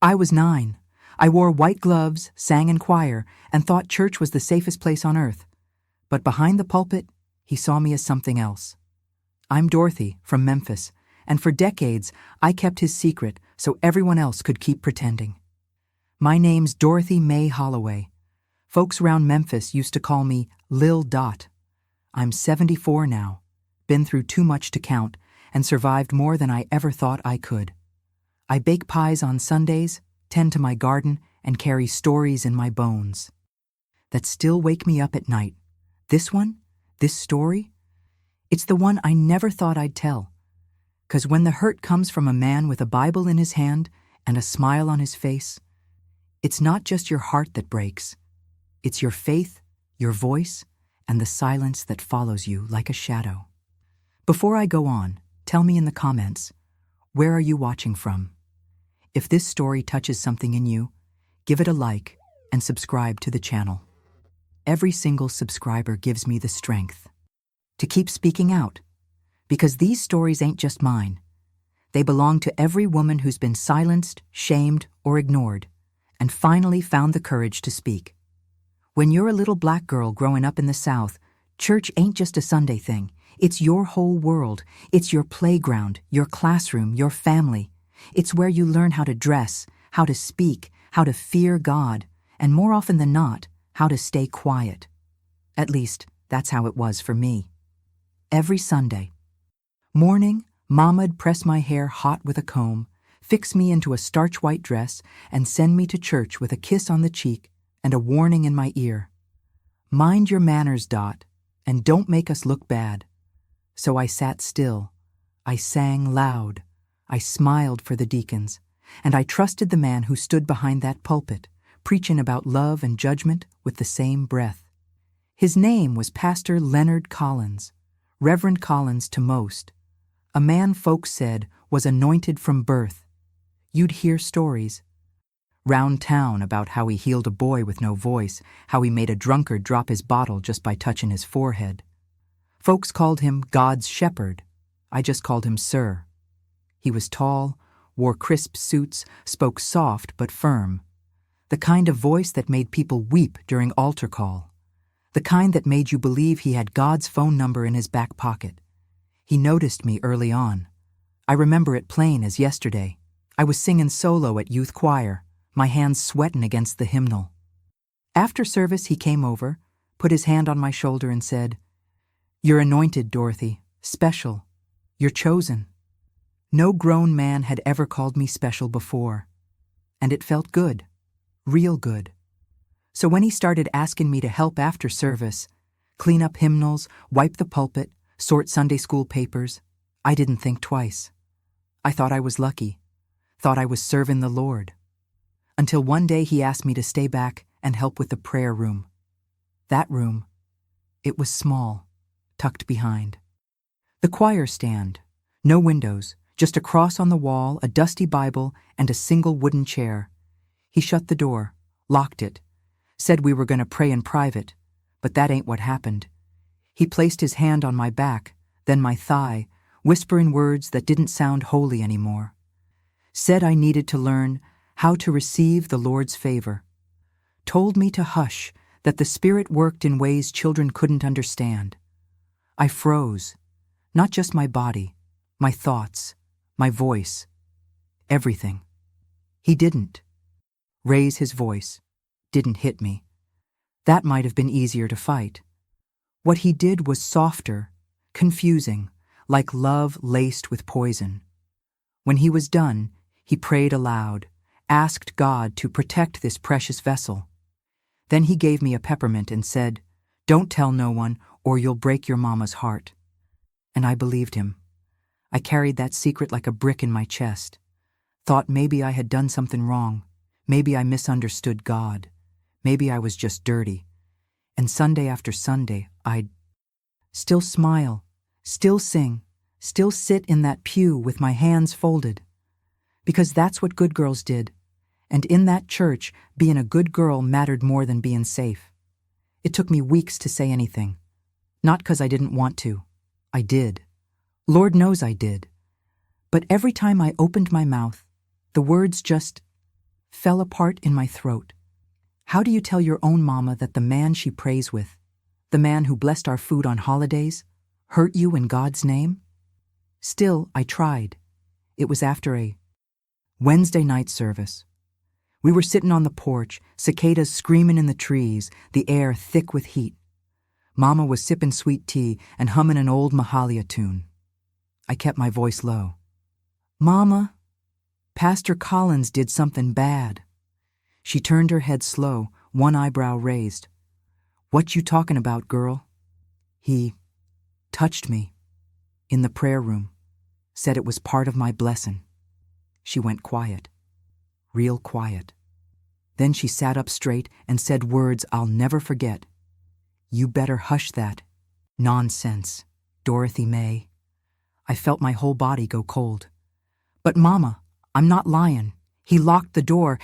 I was 9. I wore white gloves, sang in choir, and thought church was the safest place on earth. But behind the pulpit, he saw me as something else. I'm Dorothy from Memphis, and for decades I kept his secret so everyone else could keep pretending. My name's Dorothy Mae Holloway. Folks around Memphis used to call me Lil Dot. I'm 74 now, been through too much to count, and survived more than I ever thought I could. I bake pies on Sundays, tend to my garden, and carry stories in my bones that still wake me up at night. This one, this story, it's the one I never thought I'd tell. 'Cause when the hurt comes from a man with a Bible in his hand and a smile on his face, it's not just your heart that breaks. It's your faith, your voice, and the silence that follows you like a shadow. Before I go on, tell me in the comments, where are you watching from? If this story touches something in you, give it a like and subscribe to the channel. Every single subscriber gives me the strength to keep speaking out, because these stories ain't just mine. They belong to every woman who's been silenced, shamed, or ignored, and finally found the courage to speak. When you're a little black girl growing up in the South, church ain't just a Sunday thing. It's your whole world. It's your playground, your classroom, your family. It's where you learn how to dress, how to speak, how to fear God, and more often than not, how to stay quiet. At least, that's how it was for me. Every Sunday morning, Mama'd press my hair hot with a comb, fix me into a starch-white dress, and send me to church with a kiss on the cheek and a warning in my ear. Mind your manners, Dot, and don't make us look bad. So I sat still. I sang loud. I smiled for the deacons, and I trusted the man who stood behind that pulpit, preaching about love and judgment with the same breath. His name was Pastor Leonard Collins, Reverend Collins to most, a man folks said was anointed from birth. You'd hear stories round town about how he healed a boy with no voice, how he made a drunkard drop his bottle just by touching his forehead. Folks called him God's shepherd. I just called him Sir. He was tall, wore crisp suits, spoke soft but firm. The kind of voice that made people weep during altar call. The kind that made you believe he had God's phone number in his back pocket. He noticed me early on. I remember it plain as yesterday. I was singing solo at youth choir, my hands sweating against the hymnal. After service, he came over, put his hand on my shoulder and said, "You're anointed, Dorothy, special. You're chosen." No grown man had ever called me special before, and it felt good, real good. So when he started asking me to help after service, clean up hymnals, wipe the pulpit, sort Sunday school papers, I didn't think twice. I thought I was lucky, thought I was serving the Lord. Until one day he asked me to stay back and help with the prayer room. That room, it was small, tucked behind. The choir stand, no windows, just a cross on the wall, a dusty Bible, and a single wooden chair. He shut the door, locked it, said we were going to pray in private, but that ain't what happened. He placed his hand on my back, then my thigh, whispering words that didn't sound holy anymore. Said I needed to learn how to receive the Lord's favor. Told me to hush, that the Spirit worked in ways children couldn't understand. I froze, not just my body, my thoughts, my voice, everything. He didn't raise his voice, didn't hit me. That might have been easier to fight. What he did was softer, confusing, like love laced with poison. When he was done, he prayed aloud, asked God to protect this precious vessel. Then he gave me a peppermint and said, "Don't tell no one, or you'll break your mama's heart." And I believed him. I carried that secret like a brick in my chest. Thought maybe I had done something wrong. Maybe I misunderstood God. Maybe I was just dirty. And Sunday after Sunday, I'd still smile, still sing, still sit in that pew with my hands folded. Because that's what good girls did. And in that church, being a good girl mattered more than being safe. It took me weeks to say anything. Not 'cause I didn't want to. I did. Lord knows I did. But every time I opened my mouth, the words just fell apart in my throat. How do you tell your own mama that the man she prays with, the man who blessed our food on holidays, hurt you in God's name? Still, I tried. It was after a Wednesday night service. We were sitting on the porch, cicadas screaming in the trees, the air thick with heat. Mama was sipping sweet tea and humming an old Mahalia tune. I kept my voice low. Mama, Pastor Collins did something bad. She turned her head slow, one eyebrow raised. What you talking about, girl? He touched me in the prayer room, said it was part of my blessing. She went quiet, real quiet. Then she sat up straight and said words I'll never forget. You better hush that. Nonsense, Dorothy May. I felt my whole body go cold. But Mama, I'm not lying. He locked the door.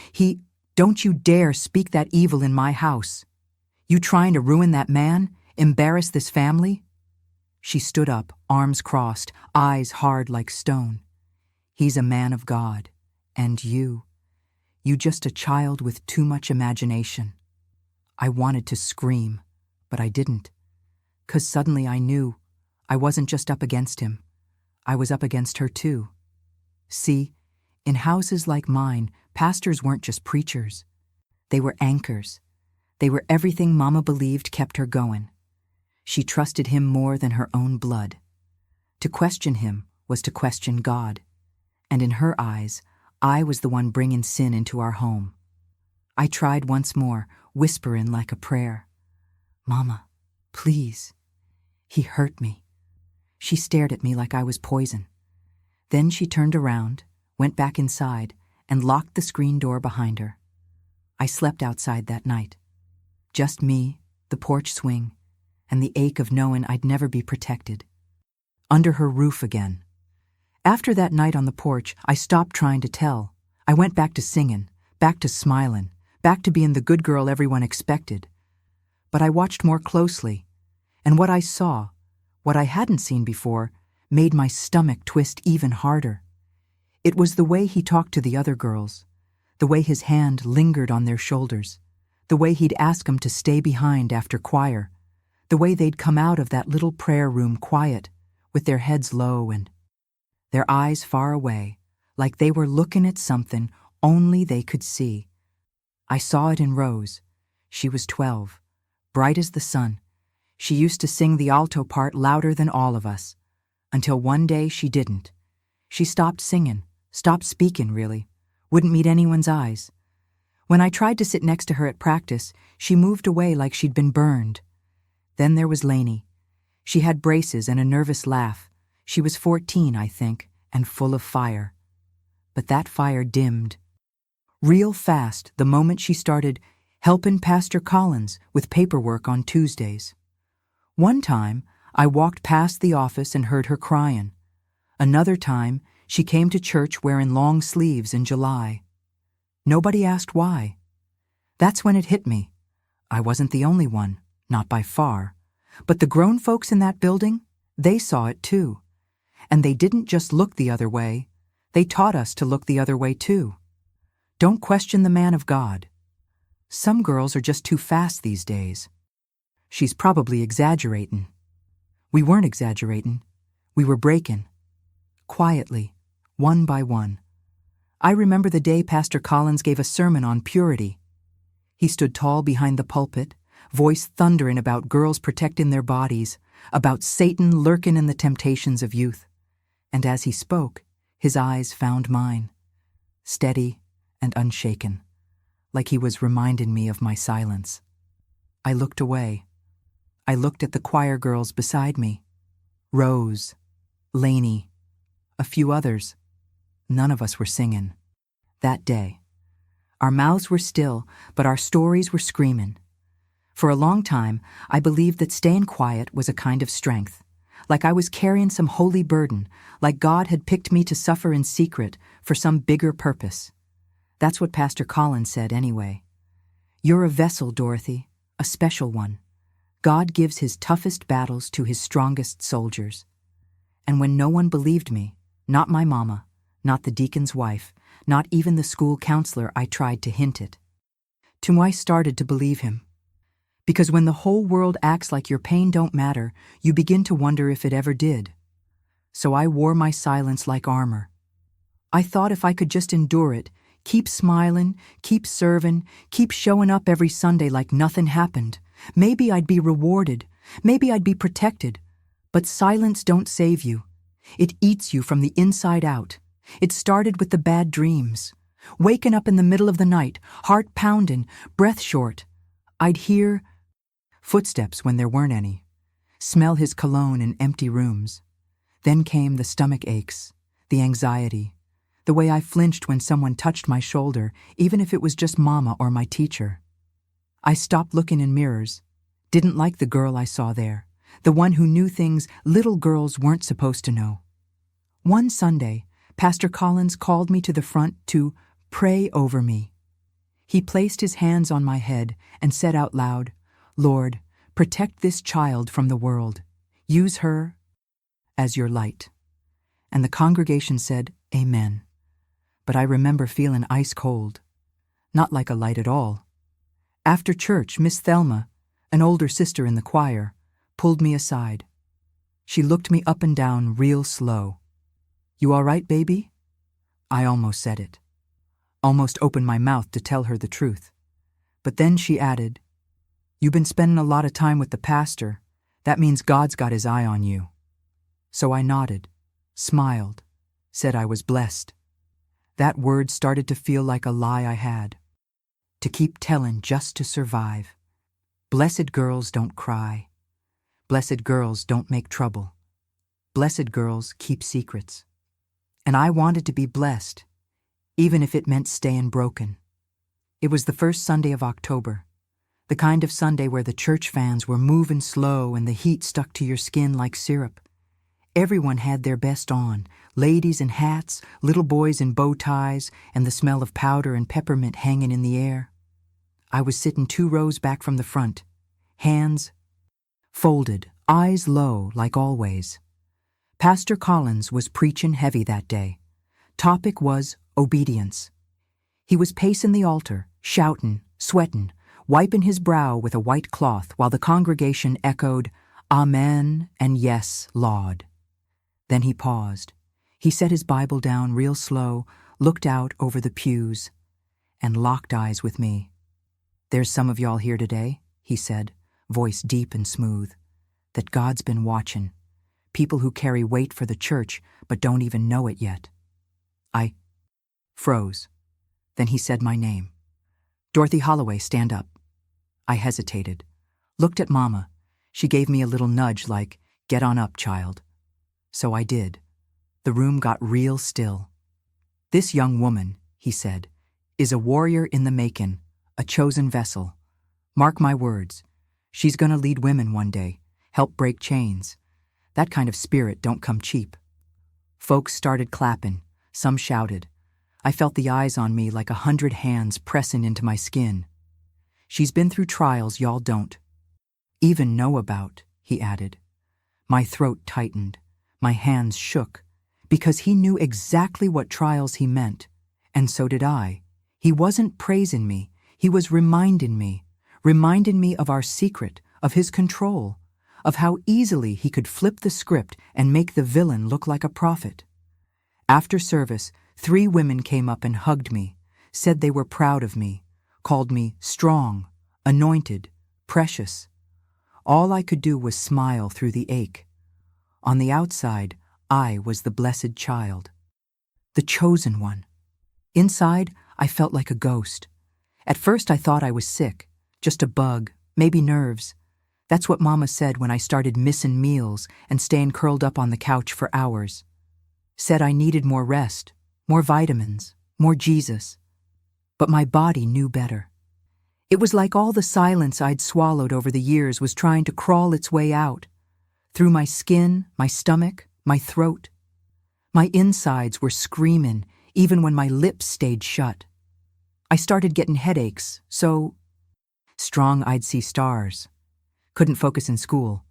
Don't you dare speak that evil in my house. You trying to ruin that man? Embarrass this family? She stood up, arms crossed, eyes hard like stone. He's a man of God. And you just a child with too much imagination. I wanted to scream, but I didn't. 'Cause suddenly I knew I wasn't just up against him. I was up against her too. See, in houses like mine, pastors weren't just preachers. They were anchors. They were everything Mama believed kept her going. She trusted him more than her own blood. To question him was to question God. And in her eyes, I was the one bringing sin into our home. I tried once more, whispering like a prayer. Mama, please. He hurt me. She stared at me like I was poison. Then she turned around, went back inside, and locked the screen door behind her. I slept outside that night. Just me, the porch swing, and the ache of knowing I'd never be protected. Under her roof again. After that night on the porch, I stopped trying to tell. I went back to singing, back to smiling, back to being the good girl everyone expected. But I watched more closely, and what I saw, what I hadn't seen before, made my stomach twist even harder. It was the way he talked to the other girls, the way his hand lingered on their shoulders, the way he'd ask them to stay behind after choir, the way they'd come out of that little prayer room quiet, with their heads low and their eyes far away, like they were looking at something only they could see. I saw it in Rose. She was 12, bright as the sun. She used to sing the alto part louder than all of us, until one day she didn't. She stopped singing, stopped speaking really, wouldn't meet anyone's eyes. When I tried to sit next to her at practice, she moved away like she'd been burned. Then there was Lainey. She had braces and a nervous laugh. She was 14, I think, and full of fire. But that fire dimmed. Real fast the moment she started helping Pastor Collins with paperwork on Tuesdays. One time, I walked past the office and heard her crying. Another time, she came to church wearing long sleeves in July. Nobody asked why. That's when it hit me. I wasn't the only one, not by far. But the grown folks in that building, they saw it too. And they didn't just look the other way. They taught us to look the other way too. Don't question the man of God. Some girls are just too fast these days. She's probably exaggerating. We weren't exaggerating. We were breaking. Quietly, one by one. I remember the day Pastor Collins gave a sermon on purity. He stood tall behind the pulpit, voice thundering about girls protecting their bodies, about Satan lurking in the temptations of youth. And as he spoke, his eyes found mine, steady and unshaken, like he was reminding me of my silence. I looked away. I looked at the choir girls beside me. Rose, Lainey, a few others. None of us were singing. That day. Our mouths were still, but our stories were screaming. For a long time, I believed that staying quiet was a kind of strength, like I was carrying some holy burden, like God had picked me to suffer in secret for some bigger purpose. That's what Pastor Collins said anyway. You're a vessel, Dorothy, a special one. God gives his toughest battles to his strongest soldiers. And when no one believed me, not my mama, not the deacon's wife, Not even the school counselor I tried to hint it. I started to believe him. Because when the whole world acts like your pain don't matter, you begin to wonder if it ever did. So I wore my silence like armor. I thought if I could just endure it, keep smiling, keep serving, keep showing up every Sunday like nothing happened, maybe I'd be rewarded, maybe I'd be protected. But silence don't save you. It eats you from the inside out. It started with the bad dreams. Waking up in the middle of the night, heart pounding, breath short. I'd hear footsteps when there weren't any, smell his cologne in empty rooms. Then came the stomach aches, the anxiety, the way I flinched when someone touched my shoulder, even if it was just Mama or my teacher. I stopped looking in mirrors, didn't like the girl I saw there, the one who knew things little girls weren't supposed to know. One Sunday, Pastor Collins called me to the front to pray over me. He placed his hands on my head and said out loud, "Lord, protect this child from the world. Use her as your light." And the congregation said, "Amen." But I remember feeling ice cold, not like a light at all. After church, Miss Thelma, an older sister in the choir, pulled me aside. She looked me up and down real slow. "You all right, baby?" I almost said it. Almost opened my mouth to tell her the truth. But then she added, "You've been spending a lot of time with the pastor. That means God's got his eye on you." So I nodded, smiled, said I was blessed. That word started to feel like a lie I had. To keep telling just to survive. Blessed girls don't cry. Blessed girls don't make trouble. Blessed girls keep secrets. And I wanted to be blessed, even if it meant staying broken. It was the first Sunday of October, the kind of Sunday where the church fans were moving slow and the heat stuck to your skin like syrup. Everyone had their best on, ladies in hats, little boys in bow ties, and the smell of powder and peppermint hanging in the air. I was sitting 2 rows back from the front, hands folded, eyes low like always. Pastor Collins was preaching heavy that day. Topic was obedience. He was pacing the altar, shouting, sweating, wiping his brow with a white cloth while the congregation echoed, "Amen" and "Yes, Lord." Then he paused. He set his Bible down real slow, looked out over the pews, and locked eyes with me. "There's some of y'all here today," he said, voice deep and smooth, "that God's been watching. People who carry weight for the church but don't even know it yet." I froze. Then he said my name. "Dorothy Holloway, stand up." I hesitated, looked at Mama. She gave me a little nudge like, "Get on up, child." So I did. The room got real still. "This young woman," he said, "is a warrior in the making, a chosen vessel. Mark my words. She's gonna lead women one day, help break chains. That kind of spirit don't come cheap." Folks started clapping. Some shouted. I felt the eyes on me like 100 hands pressing into my skin. "She's been through trials y'all don't even know about," he added. My throat tightened. My hands shook, because he knew exactly what trials he meant, and so did I. He wasn't praising me, he was reminding me of our secret, of his control, of how easily he could flip the script and make the villain look like a prophet. After service, 3 women came up and hugged me, said they were proud of me, called me strong, anointed, precious. All I could do was smile through the ache. On the outside, I was the blessed child, the chosen one. Inside, I felt like a ghost. At first I thought I was sick, just a bug, maybe nerves. That's what Mama said when I started missing meals and staying curled up on the couch for hours. Said I needed more rest, more vitamins, more Jesus. But my body knew better. It was like all the silence I'd swallowed over the years was trying to crawl its way out. Through my skin, my stomach, my throat. My insides were screaming, even when my lips stayed shut. I started getting headaches, so strong I'd see stars. Couldn't focus in school,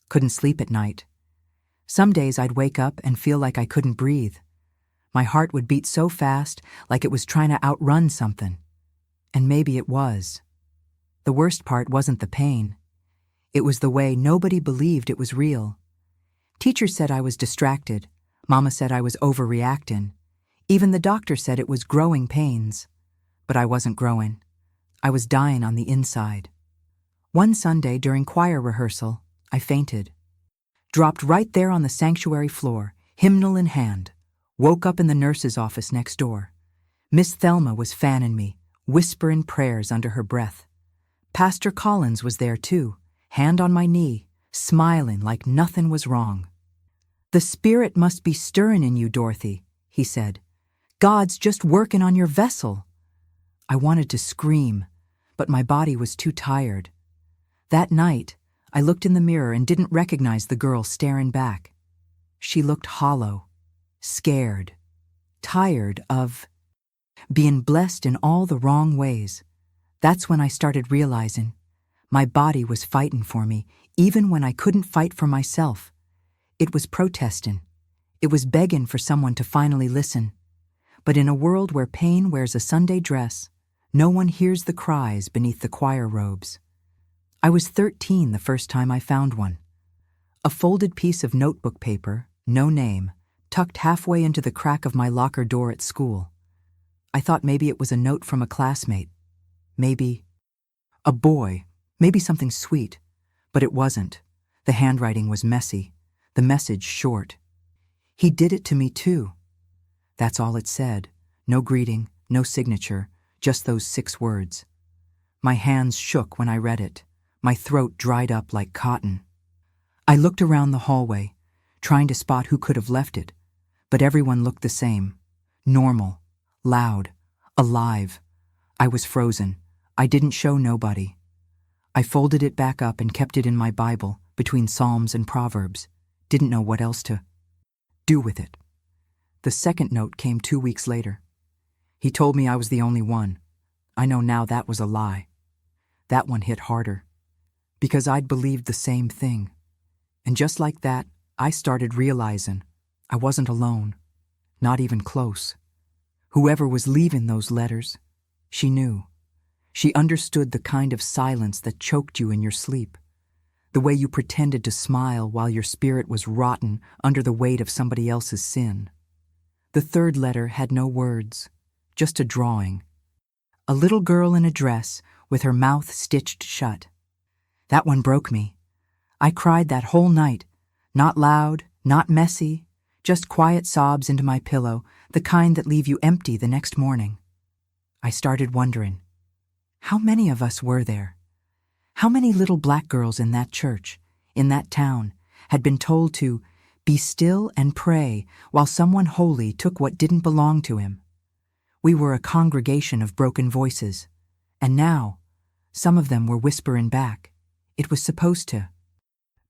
couldn't sleep at night. Some days I'd wake up and feel like I couldn't breathe. My heart would beat so fast, like it was trying to outrun something. And maybe it was. The worst part wasn't the pain. It was the way nobody believed it was real. Teachers said I was distracted. Mama said I was overreacting. Even the doctor said it was growing pains. But I wasn't growing. I was dying on the inside. One Sunday during choir rehearsal, I fainted. Dropped right there on the sanctuary floor, hymnal in hand. Woke up in the nurse's office next door. Miss Thelma was fanning me, whispering prayers under her breath. Pastor Collins was there too, hand on my knee, smiling like nothing was wrong. "The Spirit must be stirring in you, Dorothy," he said. "God's just working on your vessel." I wanted to scream, but my body was too tired. That night, I looked in the mirror and didn't recognize the girl staring back. She looked hollow, scared, tired of being blessed in all the wrong ways. That's when I started realizing my body was fighting for me, even when I couldn't fight for myself. It was protesting. It was begging for someone to finally listen. But in a world where pain wears a Sunday dress, no one hears the cries beneath the choir robes. I was 13 the first time I found one. A folded piece of notebook paper, no name, tucked halfway into the crack of my locker door at school. I thought maybe it was a note from a classmate. Maybe a boy, maybe something sweet. But it wasn't. The handwriting was messy, the message short. "He did it to me too." That's all it said. No greeting, no signature, just those 6 words. My hands shook when I read it. My throat dried up like cotton. I looked around the hallway, trying to spot who could have left it, but everyone looked the same. Normal, loud, alive. I was frozen. I didn't show nobody. I folded it back up and kept it in my Bible, between Psalms and Proverbs. Didn't know what else to do with it. The second note came 2 weeks later. He told me I was the only one. I know now that was a lie. That one hit harder. Because I'd believed the same thing. And just like that, I started realizing I wasn't alone. Not even close. Whoever was leaving those letters, she knew. She understood the kind of silence that choked you in your sleep. The way you pretended to smile while your spirit was rotten under the weight of somebody else's sin. The third letter had no words, just a drawing. A little girl in a dress with her mouth stitched shut. That one broke me. I cried that whole night. Not loud, not messy, just quiet sobs into my pillow, the kind that leave you empty the next morning. I started wondering, how many of us were there? How many little black girls in that church, in that town, had been told to be still and pray while someone holy took what didn't belong to him? We were a congregation of broken voices, and now, some of them were whispering back. It was supposed to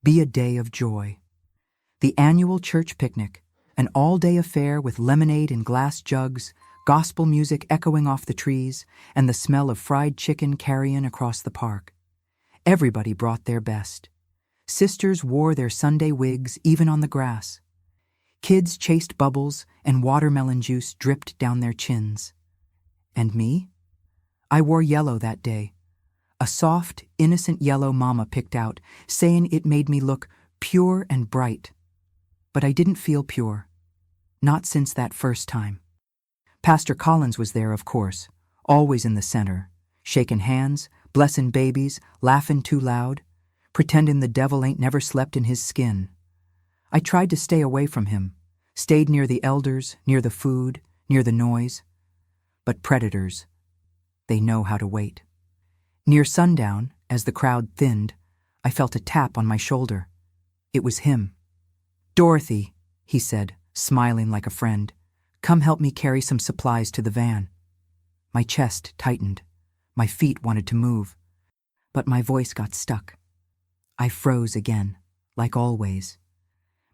be a day of joy. The annual church picnic, an all-day affair with lemonade in glass jugs, gospel music echoing off the trees, and the smell of fried chicken carrying across the park. Everybody brought their best. Sisters wore their Sunday wigs even on the grass. Kids chased bubbles and watermelon juice dripped down their chins. And me? I wore yellow that day. A soft, innocent yellow Mama picked out, saying it made me look pure and bright. But I didn't feel pure. Not since that first time. Pastor Collins was there, of course, always in the center, shaking hands, blessing babies, laughing too loud, pretending the devil ain't never slept in his skin. I tried to stay away from him, stayed near the elders, near the food, near the noise. But predators, they know how to wait. Near sundown, as the crowd thinned, I felt a tap on my shoulder. It was him. "Dorothy," he said, smiling like a friend, "come help me carry some supplies to the van." My chest tightened. My feet wanted to move. But my voice got stuck. I froze again, like always.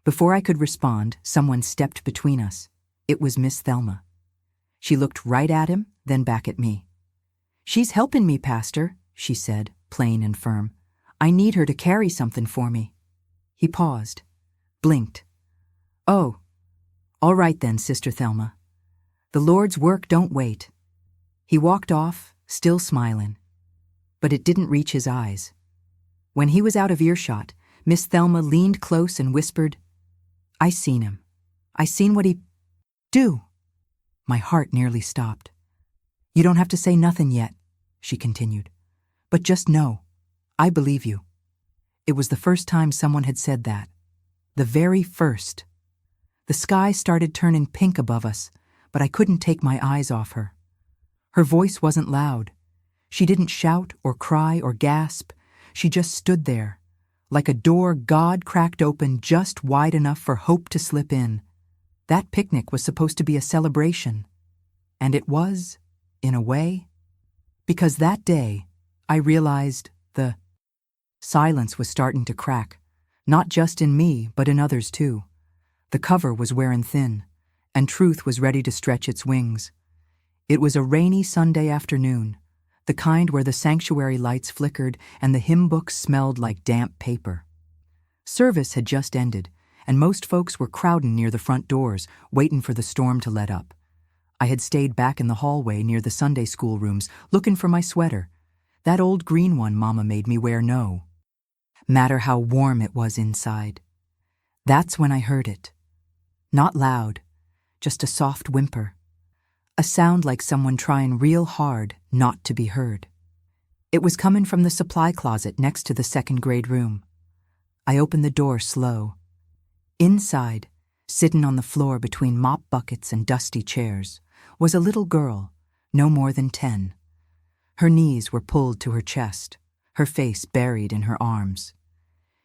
Before I could respond, someone stepped between us. It was Miss Thelma. She looked right at him, then back at me. "She's helping me, Pastor," she said, plain and firm. "I need her to carry something for me." He paused, blinked. "Oh, all right then, Sister Thelma. The Lord's work don't wait. He walked off, still smiling. But it didn't reach his eyes. When he was out of earshot, Miss Thelma leaned close and whispered, "I seen him. I seen what he do." My heart nearly stopped. "You don't have to say nothing yet," she continued. "But just know, I believe you." It was the first time someone had said that. The very first. The sky started turning pink above us, but I couldn't take my eyes off her. Her voice wasn't loud. She didn't shout or cry or gasp. She just stood there, like a door God cracked open just wide enough for hope to slip in. That picnic was supposed to be a celebration. And it was, in a way. Because that day, I realized the silence was starting to crack, not just in me, but in others too. The cover was wearing thin, and truth was ready to stretch its wings. It was a rainy Sunday afternoon, the kind where the sanctuary lights flickered and the hymn books smelled like damp paper. Service had just ended, and most folks were crowding near the front doors, waiting for the storm to let up. I had stayed back in the hallway near the Sunday school rooms, looking for my sweater, that old green one Mama made me wear no matter how warm it was inside. That's when I heard it. Not loud, just a soft whimper. A sound like someone trying real hard not to be heard. It was coming from the supply closet next to the second grade room. I opened the door slow. Inside, sitting on the floor between mop buckets and dusty chairs, was a little girl, no more than 10. Her knees were pulled to her chest, her face buried in her arms.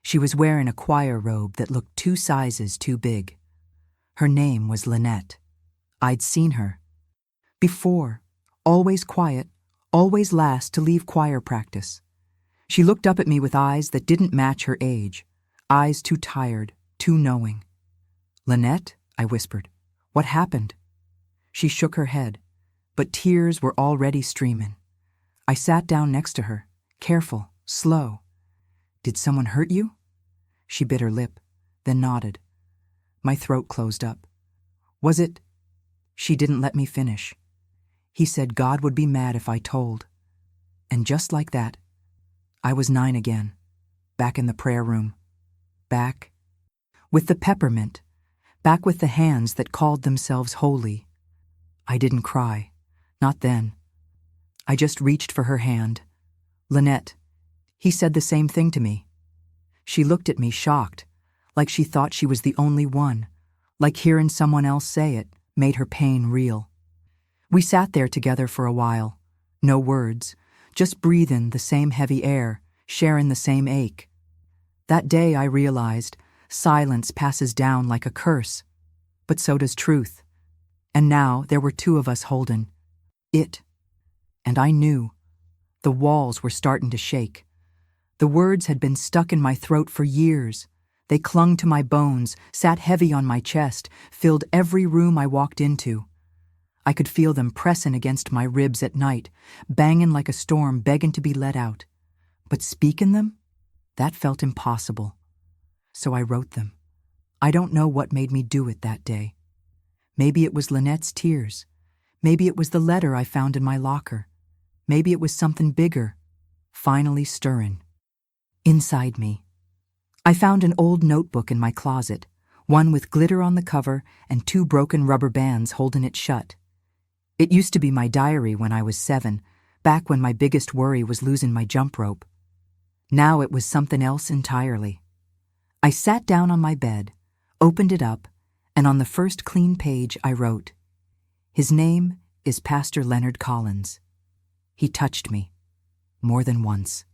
She was wearing a choir robe that looked 2 sizes too big. Her name was Lynette. I'd seen her before, always quiet, always last to leave choir practice. She looked up at me with eyes that didn't match her age, eyes too tired, too knowing. "Lynette," I whispered, "what happened?" She shook her head, but tears were already streaming. I sat down next to her, careful, slow. "Did someone hurt you?" She bit her lip, then nodded. My throat closed up. "Was it?" She didn't let me finish. "He said God would be mad if I told." And just like that, I was 9 again, back in the prayer room, back with the peppermint, back with the hands that called themselves holy. I didn't cry, not then. I just reached for her hand. "Lynette, he said the same thing to me." She looked at me shocked, like she thought she was the only one, like hearing someone else say it made her pain real. We sat there together for a while, no words, just breathing the same heavy air, sharing the same ache. That day I realized silence passes down like a curse, but so does truth. And now there were 2 of us holding it. And I knew. The walls were starting to shake. The words had been stuck in my throat for years. They clung to my bones, sat heavy on my chest, filled every room I walked into. I could feel them pressing against my ribs at night, banging like a storm, begging to be let out. But speaking them? That felt impossible. So I wrote them. I don't know what made me do it that day. Maybe it was Lynette's tears. Maybe it was the letter I found in my locker. Maybe it was something bigger, finally stirring. Inside me. I found an old notebook in my closet, one with glitter on the cover and 2 broken rubber bands holding it shut. It used to be my diary when I was 7, back when my biggest worry was losing my jump rope. Now it was something else entirely. I sat down on my bed, opened it up, and on the first clean page I wrote, "His name is Pastor Leonard Collins." He touched me, more than once.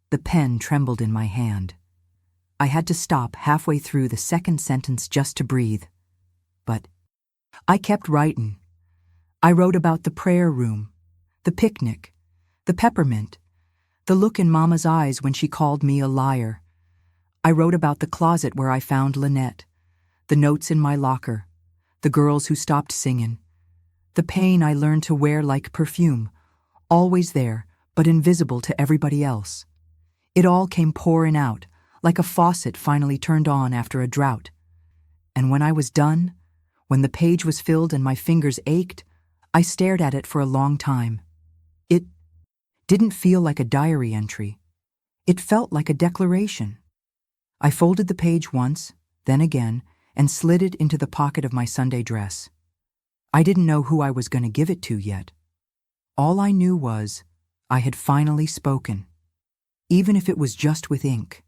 The pen trembled in my hand. I had to stop halfway through the second sentence just to breathe. But I kept writing. I wrote about the prayer room, the picnic, the peppermint, the look in Mama's eyes when she called me a liar. I wrote about the closet where I found Lynette, the notes in my locker, the girls who stopped singing, the pain I learned to wear like perfume, always there, but invisible to everybody else. It all came pouring out, like a faucet finally turned on after a drought. And when I was done, When the page was filled and my fingers ached, I stared at it for a long time. It didn't feel like a diary entry. It felt like a declaration. I folded the page once, then again, and slid it into the pocket of my Sunday dress. I didn't know who I was going to give it to yet. All I knew was I had finally spoken, even if it was just with ink.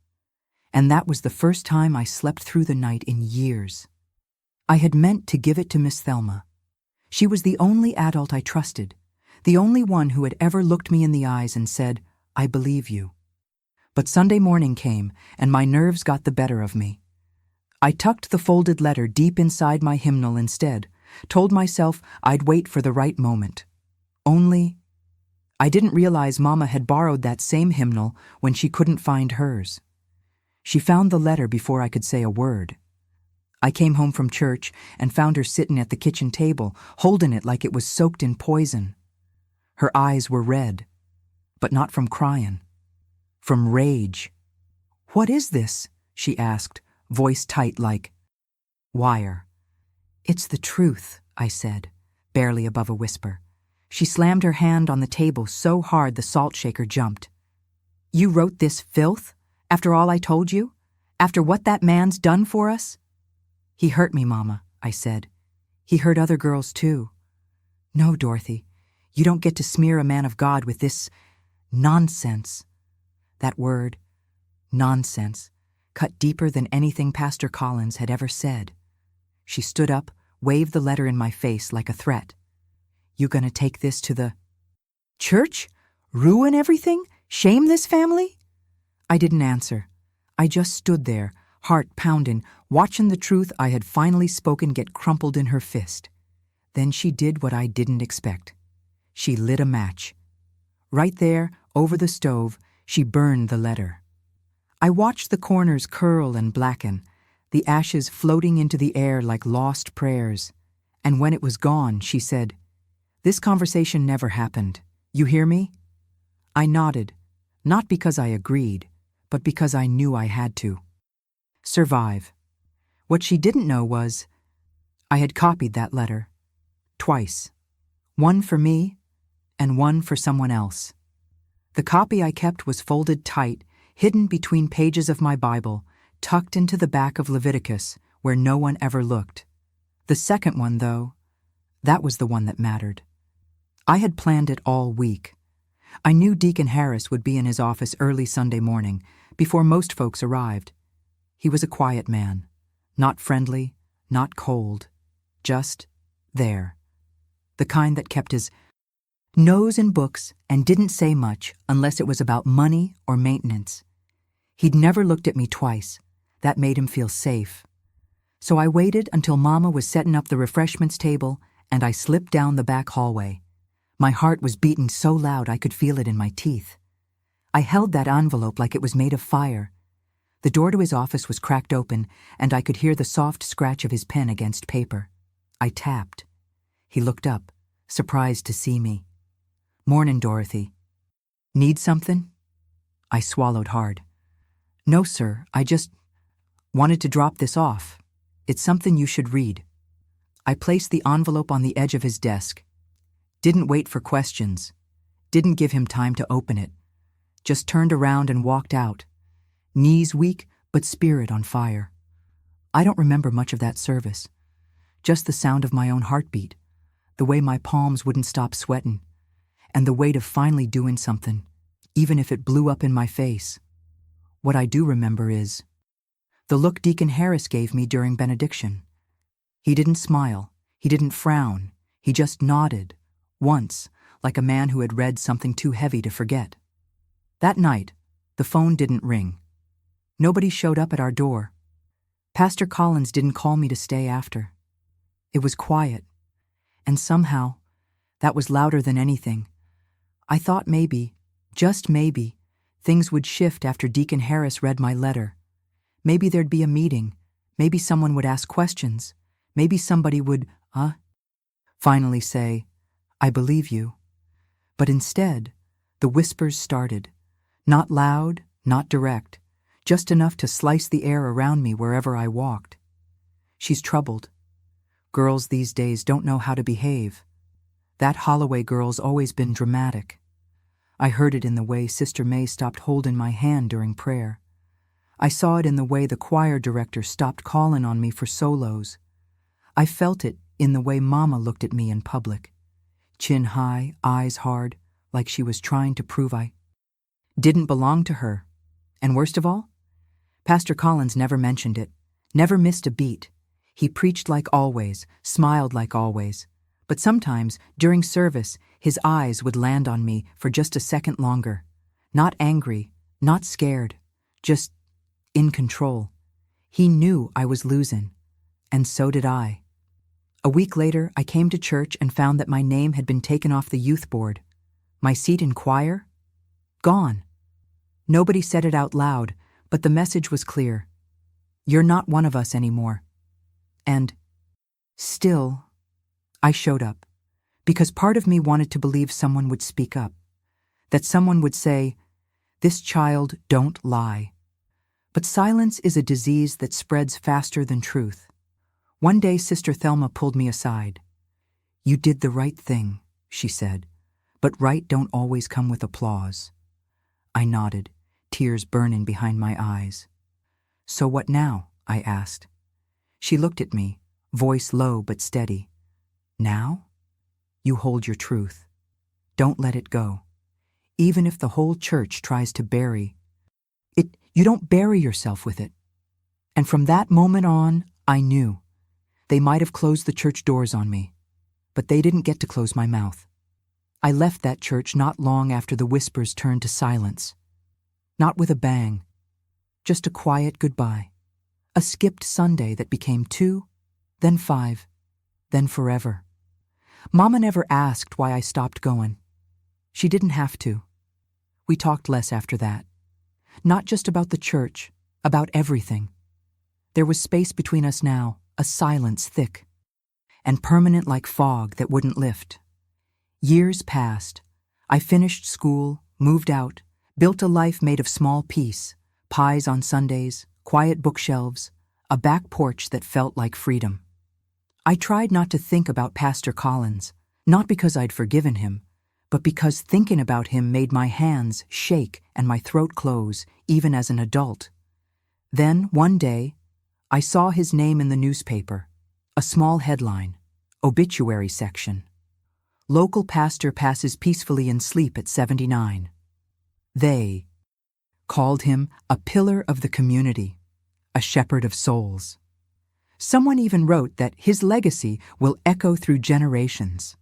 And that was the first time I slept through the night in years. I had meant to give it to Miss Thelma. She was the only adult I trusted, the only one who had ever looked me in the eyes and said, "I believe you." But Sunday morning came, and my nerves got the better of me. I tucked the folded letter deep inside my hymnal instead, told myself I'd wait for the right moment. Only, I didn't realize Mama had borrowed that same hymnal when she couldn't find hers. She found the letter before I could say a word. I came home from church and found her sitting at the kitchen table, holding it like it was soaked in poison. Her eyes were red, but not from crying. From rage. "What is this?" she asked, voice tight like wire. "It's the truth," I said, barely above a whisper. She slammed her hand on the table so hard the salt shaker jumped. "You wrote this filth? After all I told you? After what that man's done for us?" "He hurt me, Mama," I said. "He hurt other girls too." "No, Dorothy, you don't get to smear a man of God with this nonsense." That word, nonsense, cut deeper than anything Pastor Collins had ever said. She stood up, waved the letter in my face like a threat. "You gonna take this to the church? Ruin everything? Shame this family?" I didn't answer. I just stood there, heart pounding, watching the truth I had finally spoken get crumpled in her fist. Then she did what I didn't expect. She lit a match. Right there, over the stove, she burned the letter. I watched the corners curl and blacken, the ashes floating into the air like lost prayers. And when it was gone, she said, "This conversation never happened. You hear me?" I nodded, not because I agreed, but because I knew I had to. Survive. What she didn't know was, I had copied that letter. Twice. One for me, and one for someone else. The copy I kept was folded tight, hidden between pages of my Bible, tucked into the back of Leviticus, where no one ever looked. The second one, though, that was the one that mattered. I had planned it all week. I knew Deacon Harris would be in his office early Sunday morning, before most folks arrived. He was a quiet man, not friendly, not cold, just there. The kind that kept his nose in books and didn't say much unless it was about money or maintenance. He'd never looked at me twice. That made him feel safe. So I waited until Mama was setting up the refreshments table, and I slipped down the back hallway. My heart was beating so loud I could feel it in my teeth. I held that envelope like it was made of fire. The door to his office was cracked open, and I could hear the soft scratch of his pen against paper. I tapped. He looked up, surprised to see me. "Mornin', Dorothy." "Need something?" I swallowed hard. "No, sir, I just wanted to drop this off. It's something you should read." I placed the envelope on the edge of his desk. Didn't wait for questions. Didn't give him time to open it. Just turned around and walked out. Knees weak, but spirit on fire. I don't remember much of that service. Just the sound of my own heartbeat, the way my palms wouldn't stop sweating, and the weight of finally doing something, even if it blew up in my face. What I do remember is the look Deacon Harris gave me during benediction. He didn't smile. He didn't frown. He just nodded, once, like a man who had read something too heavy to forget. That night, the phone didn't ring. Nobody showed up at our door. Pastor Collins didn't call me to stay after. It was quiet, and somehow, that was louder than anything. I thought maybe, just maybe, things would shift after Deacon Harris read my letter. Maybe there'd be a meeting. Maybe someone would ask questions. Maybe somebody would, finally say, "I believe you." But instead, the whispers started. Not loud, not direct, just enough to slice the air around me wherever I walked. "She's troubled." Girls these days don't know how to behave. That Holloway girl's always been dramatic. I heard it in the way Sister May stopped holding my hand during prayer. I saw it in the way the choir director stopped calling on me for solos. I felt it in the way Mama looked at me in public. Chin high, eyes hard, like she was trying to prove I didn't belong to her. And worst of all, Pastor Collins never mentioned it, never missed a beat. He preached like always, smiled like always. But sometimes, during service, his eyes would land on me for just a second longer. Not angry, not scared, just in control. He knew I was losing, and so did I. A week later, I came to church and found that my name had been taken off the youth board. My seat in choir? Gone. Nobody said it out loud, but the message was clear. You're not one of us anymore. And still, I showed up, because part of me wanted to believe someone would speak up, that someone would say, "This child don't lie." But silence is a disease that spreads faster than truth. One day Sister Thelma pulled me aside. "You did the right thing," she said, "but right don't always come with applause." I nodded, tears burning behind my eyes. "So what now?" I asked. She looked at me, voice low but steady. "Now? You hold your truth. Don't let it go. Even if the whole church tries to bury it, you don't bury yourself with it." And from that moment on, I knew. They might have closed the church doors on me, but they didn't get to close my mouth. I left that church not long after the whispers turned to silence. Not with a bang, just a quiet goodbye. A skipped Sunday that became 2, then 5, then forever. Mama never asked why I stopped going. She didn't have to. We talked less after that. Not just about the church, about everything. There was space between us now, a silence thick and permanent like fog that wouldn't lift. Years passed. I finished school, moved out, built a life made of small peace, pies on Sundays, quiet bookshelves, a back porch that felt like freedom. I tried not to think about Pastor Collins, not because I'd forgiven him, but because thinking about him made my hands shake and my throat close, even as an adult. Then, one day, I saw his name in the newspaper, a small headline, obituary section. Local pastor passes peacefully in sleep at 79. They called him a pillar of the community, a shepherd of souls. Someone even wrote that his legacy will echo through generations.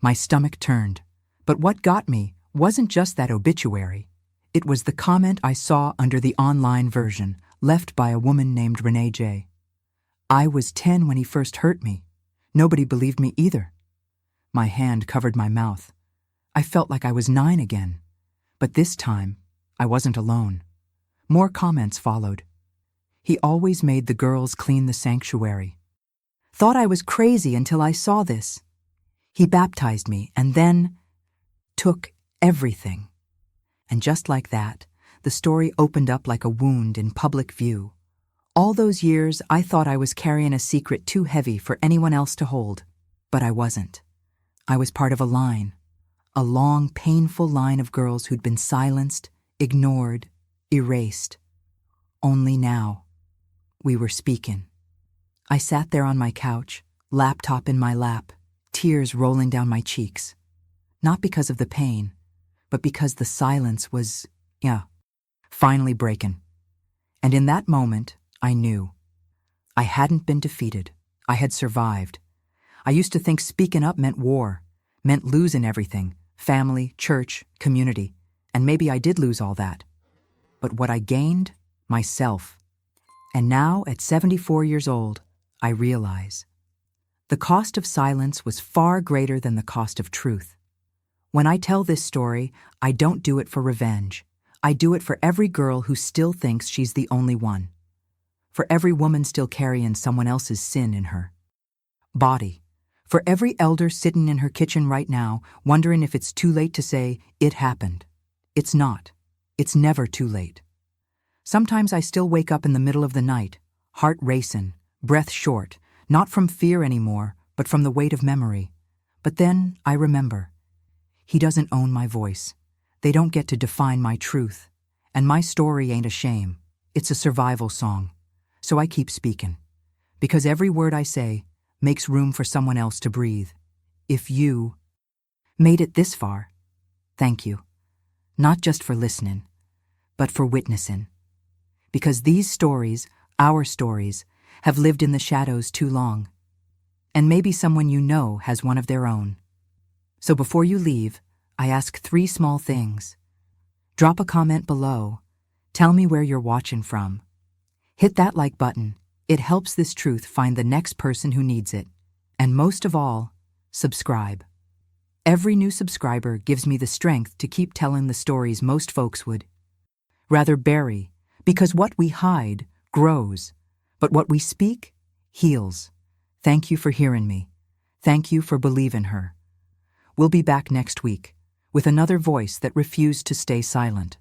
My stomach turned, but what got me wasn't just that obituary. It was the comment I saw under the online version, left by a woman named Renee J. "I was 10 when he first hurt me. Nobody believed me either." My hand covered my mouth. I felt like I was 9 again. But this time, I wasn't alone. More comments followed. "He always made the girls clean the sanctuary. Thought I was crazy until I saw this. He baptized me and then took everything." And just like that, the story opened up like a wound in public view. All those years, I thought I was carrying a secret too heavy for anyone else to hold. But I wasn't. I was part of a line. A long, painful line of girls who'd been silenced, ignored, erased. Only now, we were speaking. I sat there on my couch, laptop in my lap, tears rolling down my cheeks. Not because of the pain, but because the silence was, finally breaking. And in that moment, I knew. I hadn't been defeated. I had survived. I used to think speaking up meant war, meant losing everything, family, church, community, and maybe I did lose all that. But what I gained? Myself. And now, at 74 years old, I realize. The cost of silence was far greater than the cost of truth. When I tell this story, I don't do it for revenge. I do it for every girl who still thinks she's the only one. For every woman still carrying someone else's sin in her body. For every elder sitting in her kitchen right now, wondering if it's too late to say, "It happened." It's not. It's never too late. Sometimes I still wake up in the middle of the night, heart racing, breath short, Not from fear anymore, but from the weight of memory. But then I remember. He doesn't own my voice. They don't get to define my truth. And my story ain't a shame. It's a survival song. So I keep speaking. Because every word I say makes room for someone else to breathe. If you made it this far, thank you. Not just for listening, but for witnessing. Because these stories, our stories, have lived in the shadows too long. And maybe someone you know has one of their own. So before you leave, I ask 3 small things. Drop a comment below. Tell me where you're watching from. Hit that like button. It helps this truth find the next person who needs it. And most of all, subscribe. Every new subscriber gives me the strength to keep telling the stories most folks would rather bury, because what we hide grows, but what we speak heals. Thank you for hearing me. Thank you for believing her. We'll be back next week with another voice that refused to stay silent.